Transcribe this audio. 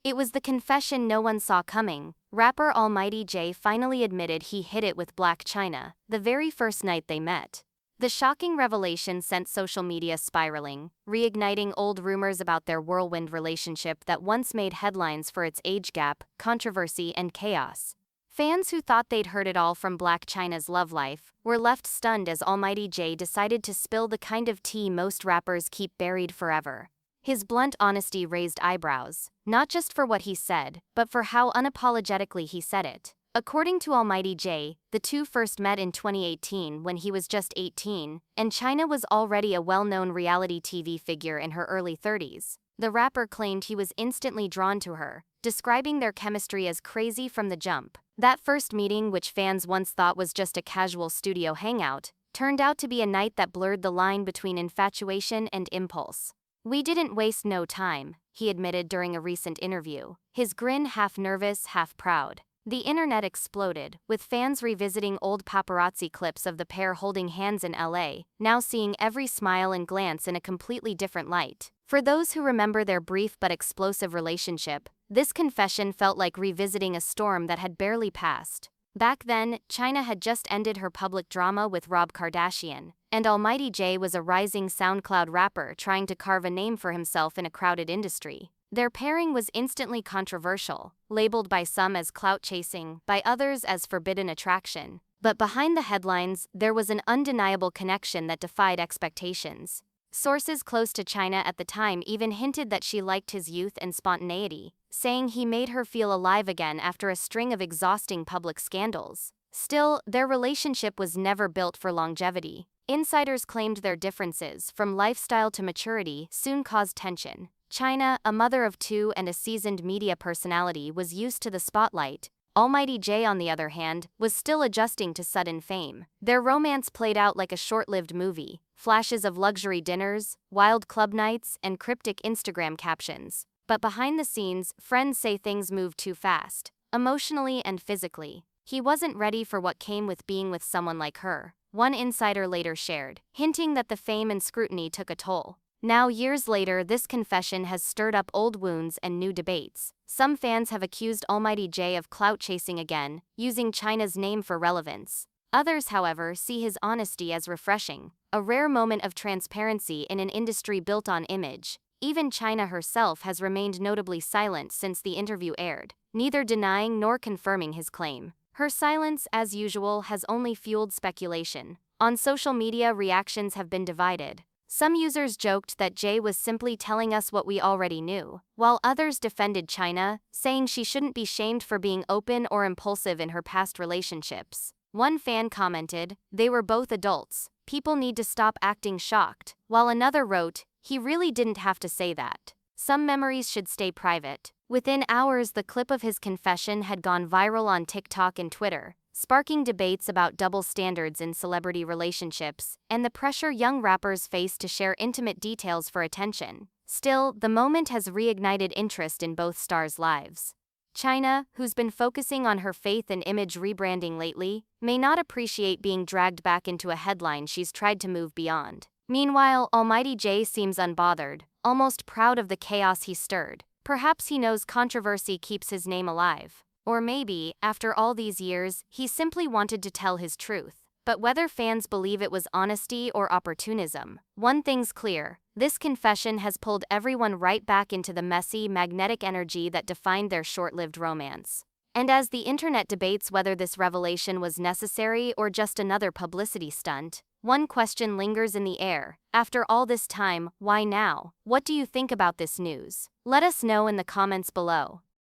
It was the confession no one saw coming. Rapper Almighty Jay finally admitted he hit it with Blac Chyna, the very first night they met. The shocking revelation sent social media spiraling, reigniting old rumors about their whirlwind relationship that once made headlines for its age gap, controversy, and chaos. Fans who thought they'd heard it all from Blac Chyna's love life were left stunned as Almighty Jay decided to spill the kind of tea most rappers keep buried forever. His blunt honesty raised eyebrows, not just for what he said, but for how unapologetically he said it. According to Almighty Jay, the two first met in 2018 when he was just 18, and Chyna was already a well-known reality TV figure in her early 30s. The rapper claimed he was instantly drawn to her, describing their chemistry as crazy from the jump. That first meeting, which fans once thought was just a casual studio hangout, turned out to be a night that blurred the line between infatuation and impulse. "We didn't waste no time," he admitted during a recent interview, his grin half nervous, half proud. The internet exploded, with fans revisiting old paparazzi clips of the pair holding hands in LA, now seeing every smile and glance in a completely different light. For those who remember their brief but explosive relationship, this confession felt like revisiting a storm that had barely passed. Back then, Chyna had just ended her public drama with Rob Kardashian, and Almighty Jay was a rising SoundCloud rapper trying to carve a name for himself in a crowded industry. Their pairing was instantly controversial, labeled by some as clout-chasing, by others as forbidden attraction. But behind the headlines, there was an undeniable connection that defied expectations. Sources close to Chyna at the time even hinted that she liked his youth and spontaneity, saying he made her feel alive again after a string of exhausting public scandals. Still, their relationship was never built for longevity. Insiders claimed their differences, from lifestyle to maturity, soon caused tension. Chyna, a mother of two and a seasoned media personality, was used to the spotlight. Almighty Jay, on the other hand, was still adjusting to sudden fame. Their romance played out like a short-lived movie, flashes of luxury dinners, wild club nights, and cryptic Instagram captions. But behind the scenes, friends say things moved too fast, emotionally and physically. He wasn't ready for what came with being with someone like her, one insider later shared, hinting that the fame and scrutiny took a toll. Now, years later, this confession has stirred up old wounds and new debates. Some fans have accused Almighty Jay of clout-chasing again, using Chyna's name for relevance. Others, however, see his honesty as refreshing, a rare moment of transparency in an industry built on image. Even Chyna herself has remained notably silent since the interview aired, neither denying nor confirming his claim. Her silence, as usual, has only fueled speculation. On social media, reactions have been divided. Some users joked that Jay was simply telling us what we already knew, while others defended Chyna, saying she shouldn't be shamed for being open or impulsive in her past relationships. One fan commented, "They were both adults. People need to stop acting shocked," while another wrote, "He really didn't have to say that. Some memories should stay private." Within hours, the clip of his confession had gone viral on TikTok and Twitter, sparking debates about double standards in celebrity relationships and the pressure young rappers face to share intimate details for attention. Still, the moment has reignited interest in both stars' lives. Chyna, who's been focusing on her faith and image rebranding lately, may not appreciate being dragged back into a headline she's tried to move beyond. Meanwhile, Almighty Jay seems unbothered, almost proud of the chaos he stirred. Perhaps he knows controversy keeps his name alive. Or maybe, after all these years, he simply wanted to tell his truth. But whether fans believe it was honesty or opportunism, one thing's clear: this confession has pulled everyone right back into the messy, magnetic energy that defined their short-lived romance. And as the internet debates whether this revelation was necessary or just another publicity stunt, one question lingers in the air. After all this time, why now? What do you think about this news? Let us know in the comments below.